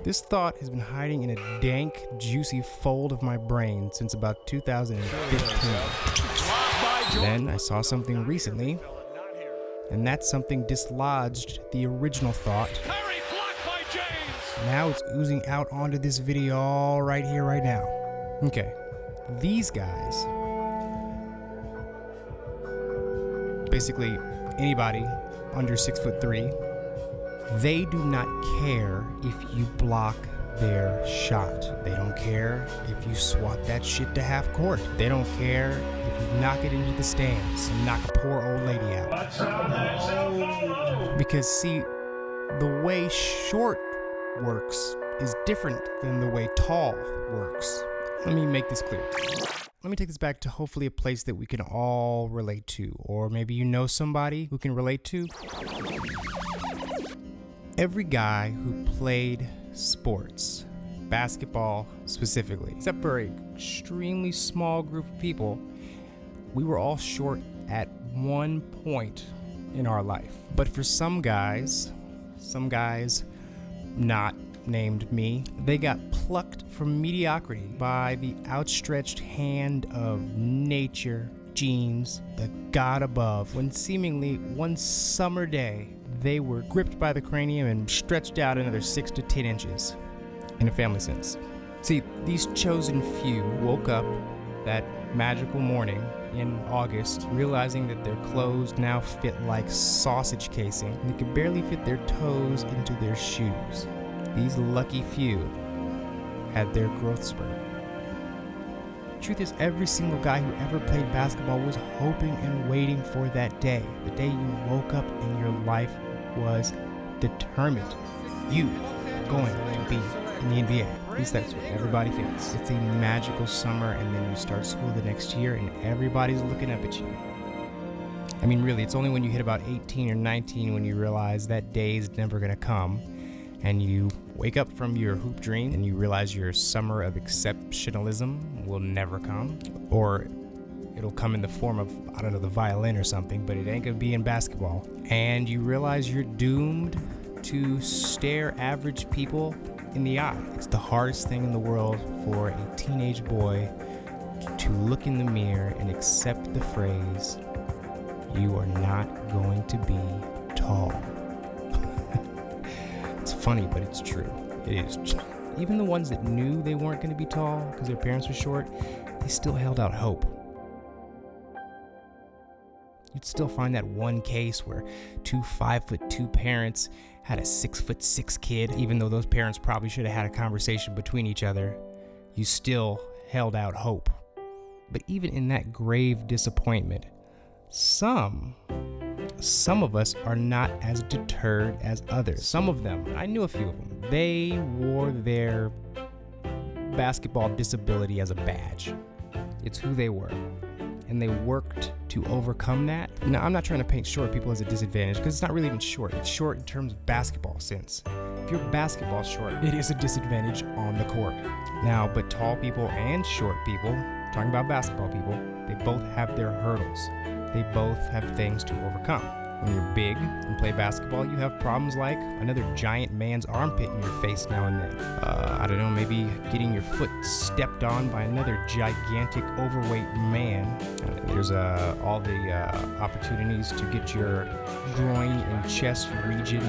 This thought has been hiding in a dank, juicy fold of my brain since about 2015. Then I saw something recently, and that something dislodged the original thought. Now it's oozing out onto this video all right here, right now. Okay, these guys, basically anybody under 6'3", they do not care if you block their shot. They don't care if you swat that shit to half court. They don't care if you knock it into the stands and knock a poor old lady out. Because see, the way short works is different than the way tall works. Let me make this clear. Let me take this back to hopefully a place that we can all relate to, or maybe you know somebody who can relate to. Every guy who played sports, basketball specifically, except for an extremely small group of people, we were all short at one point in our life. But for some guys not named me, they got plucked from mediocrity by the outstretched hand of nature, genes, the God above, when seemingly one summer day they were gripped by the cranium and stretched out another 6 to 10 inches, in a family sense. See, these chosen few woke up that magical morning in August, realizing that their clothes now fit like sausage casing, and they could barely fit their toes into their shoes. These lucky few had their growth spurt. Truth is, every single guy who ever played basketball was hoping and waiting for that day. The day you woke up and your life was determined. You are going to be in the NBA. At least that's what everybody thinks. It's a magical summer, and then you start school the next year and everybody's looking up at you. I mean, really, it's only when you hit about 18 or 19 when you realize that day is never gonna come, and you wake up from your hoop dream and you realize your summer of exceptionalism will never come, or it'll come in the form of, I don't know, the violin or something, but it ain't gonna be in basketball. And you realize you're doomed to stare average people in the eye. It's the hardest thing in the world for a teenage boy to look in the mirror and accept the phrase, "You are not going to be tall." It's funny, but it's true. It is. Even the ones that knew they weren't going to be tall because their parents were short, they still held out hope. You'd still find that one case where two 5'2" parents had a 6'6" kid, even though those parents probably should have had a conversation between each other. You still held out hope. But even in that grave disappointment, some of us are not as deterred as others. Some of them, I knew a few of them, they wore their basketball disability as a badge. It's who they were. And they worked to overcome that. Now, I'm not trying to paint short people as a disadvantage, because it's not really even short. It's short in terms of basketball sense. If you're basketball short, it is a disadvantage on the court. Now, but tall people and short people, talking about basketball people, they both have their hurdles. They both have things to overcome. When you're big and play basketball, you have problems like another giant man's armpit in your face now and then. I don't know, maybe getting your foot stepped on by another gigantic overweight man. There's all the opportunities to get your groin and chest region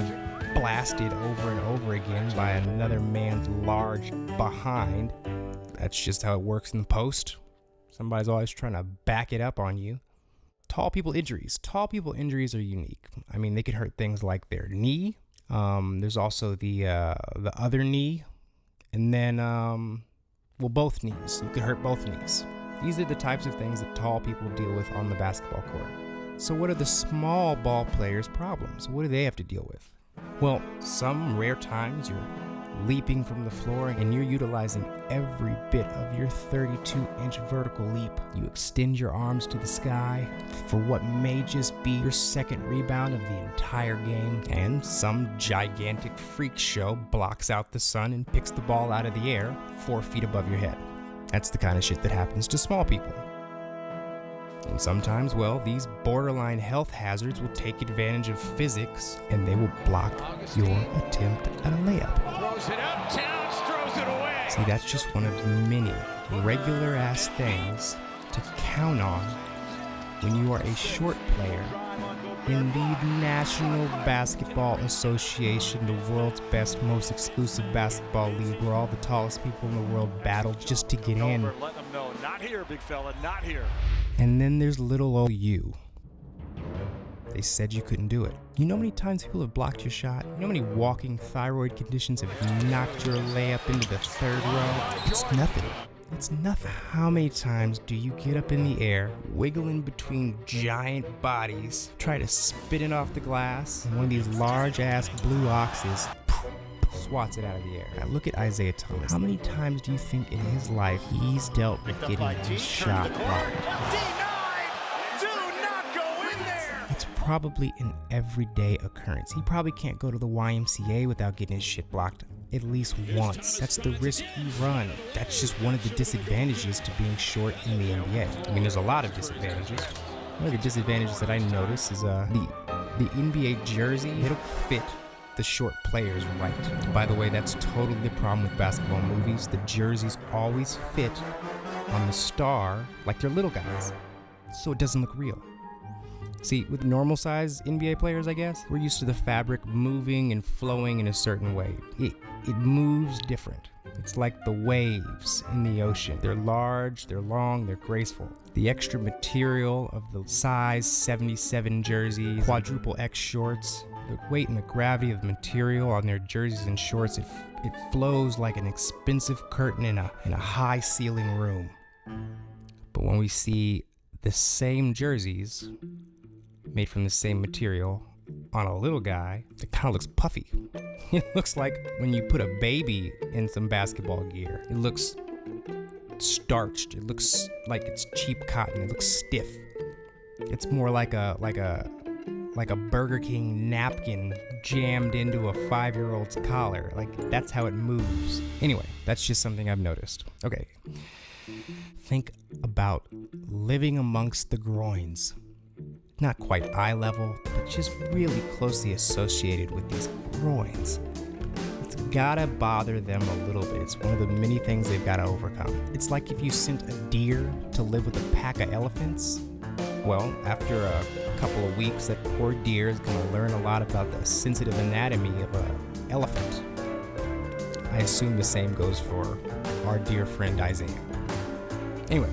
blasted over and over again by another man's large behind. That's just how it works in the post. Somebody's always trying to back it up on you. Tall people injuries. Tall people injuries are unique. I mean, they could hurt things like their knee. There's also the other knee, and then both knees. You could hurt both knees. These are the types of things that tall people deal with on the basketball court. So what are the small ball players' problems? What do they have to deal with? Well, some rare times you're leaping from the floor and you're utilizing every bit of your 32-inch vertical leap. You extend your arms to the sky for what may just be your second rebound of the entire game, and some gigantic freak show blocks out the sun and picks the ball out of the air 4 feet above your head. That's the kind of shit that happens to small people. And sometimes, well, these borderline health hazards will take advantage of physics and they will block your attempt at a layup. Throws it up, Towns throws it away. See, that's just one of many regular-ass things to count on when you are a short player in the National Basketball Association, the world's best, most exclusive basketball league, where all the tallest people in the world battle just to get in. Let them know, not here, big fella, not here. And then there's little old you. They said you couldn't do it. You know how many times people have blocked your shot? You know how many walking thyroid conditions have knocked your layup into the third row? It's nothing. It's nothing. How many times do you get up in the air, wiggling between giant bodies, try to spit it off the glass, and one of these large-ass blue oxes swats it out of the air? Now look at Isaiah Thomas. How many times do you think in his life he's dealt with getting his shot blocked? It's probably an everyday occurrence. He probably can't go to the YMCA without getting his shit blocked at least once. That's the risk you run. That's just one of the disadvantages to being short in the NBA. I mean, there's a lot of disadvantages. One of the disadvantages that I notice is the NBA jersey. They don't fit the short players right. By the way, that's totally the problem with basketball movies. The jerseys always fit on the star like they're little guys, so it doesn't look real. See, with normal size NBA players, I guess, we're used to the fabric moving and flowing in a certain way. It moves different. It's like the waves in the ocean. They're large, they're long, they're graceful. The extra material of the size 77 jerseys, quadruple X shorts, the weight and the gravity of the material on their jerseys and shorts, it flows like an expensive curtain in a high ceiling room. But when we see the same jerseys made from the same material on a little guy, it kind of looks puffy. It looks like when you put a baby in some basketball gear. It looks starched. It looks like it's cheap cotton. It looks stiff. It's more like a Burger King napkin jammed into a 5-year-old's collar. Like, that's how it moves. Anyway, that's just something I've noticed. Okay. Think about living amongst the groins. Not quite eye level, but just really closely associated with these groins. It's gotta bother them a little bit. It's one of the many things they've gotta overcome. It's like if you sent a deer to live with a pack of elephants. Well, after a couple of weeks, that poor deer is gonna learn a lot about the sensitive anatomy of an elephant. I assume the same goes for our dear friend Isaiah. Anyway,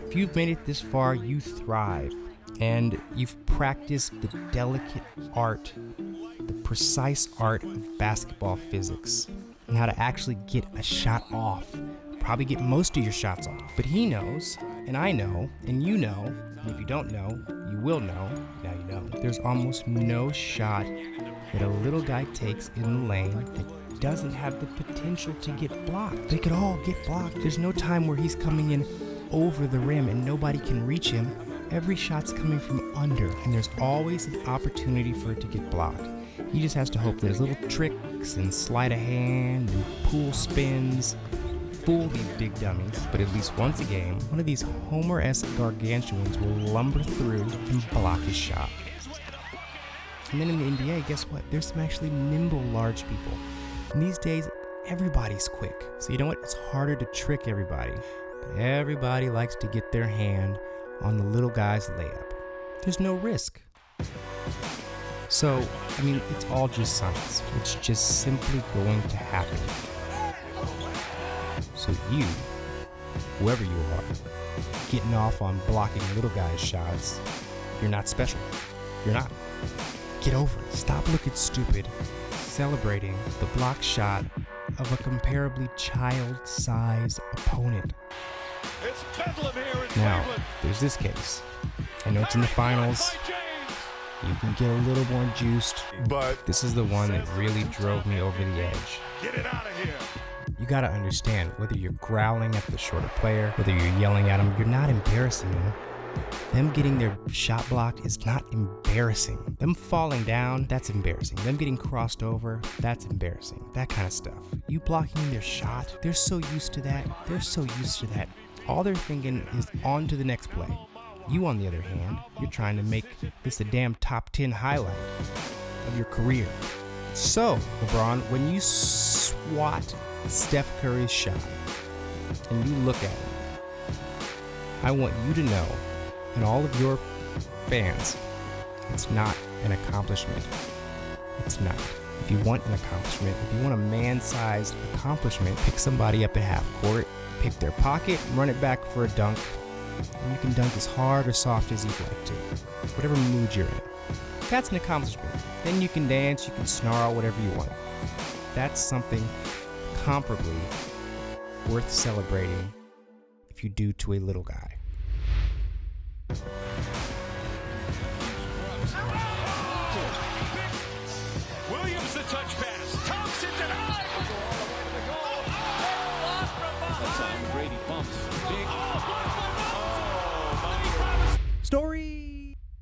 if you've made it this far, you thrive. And you've practiced the delicate art, the precise art of basketball physics, and how to actually get a shot off. Probably get most of your shots off. But he knows, and I know, and you know, and if you don't know, you will know, now you know. There's almost no shot that a little guy takes in the lane that doesn't have the potential to get blocked. They could all get blocked. There's no time where he's coming in over the rim and nobody can reach him. Every shot's coming from under, and there's always an opportunity for it to get blocked. He just has to hope there's little tricks and sleight of hand and pool spins, fool these big dummies. But at least once a game, one of these Homer-esque gargantuans will lumber through and block his shot. And then in the NBA, guess what? There's some actually nimble large people. And these days, everybody's quick. So you know what? It's harder to trick everybody. But everybody likes to get their hand on the little guy's layup. There's no risk. So, I mean, it's all just science. It's just simply going to happen. So you, whoever you are, getting off on blocking little guy's shots, you're not special. You're not. Get over it. Stop looking stupid, celebrating the block shot of a comparably child-sized opponent. It's Bedlam here in Now, Cleveland. there's this case. I know it's in the finals. You can get a little more juiced, but this is the one that really drove me over the edge. Get it out of here. You gotta understand, whether you're growling at the shorter player, whether you're yelling at him, you're not embarrassing him. Them getting their shot blocked is not embarrassing. Them falling down, that's embarrassing. Them getting crossed over, that's embarrassing. That kind of stuff. You blocking their shot, they're so used to that. All they're thinking is on to the next play. You, on the other hand, you're trying to make this a damn top 10 highlight of your career. So, LeBron, when you swat Steph Curry's shot and you look at it, I want you to know, and all of your fans, it's not an accomplishment. It's not. If you want an accomplishment, if you want a man-sized accomplishment, pick somebody up at half court, pick their pocket, run it back for a dunk, and you can dunk as hard or soft as you'd like to, whatever mood you're in. That's an accomplishment. Then you can dance, you can snarl, whatever you want. That's something comparably worth celebrating if you do to a little guy. Williams the touch pass. Thompson denied. That's how Brady bumps. Big. Oh, Story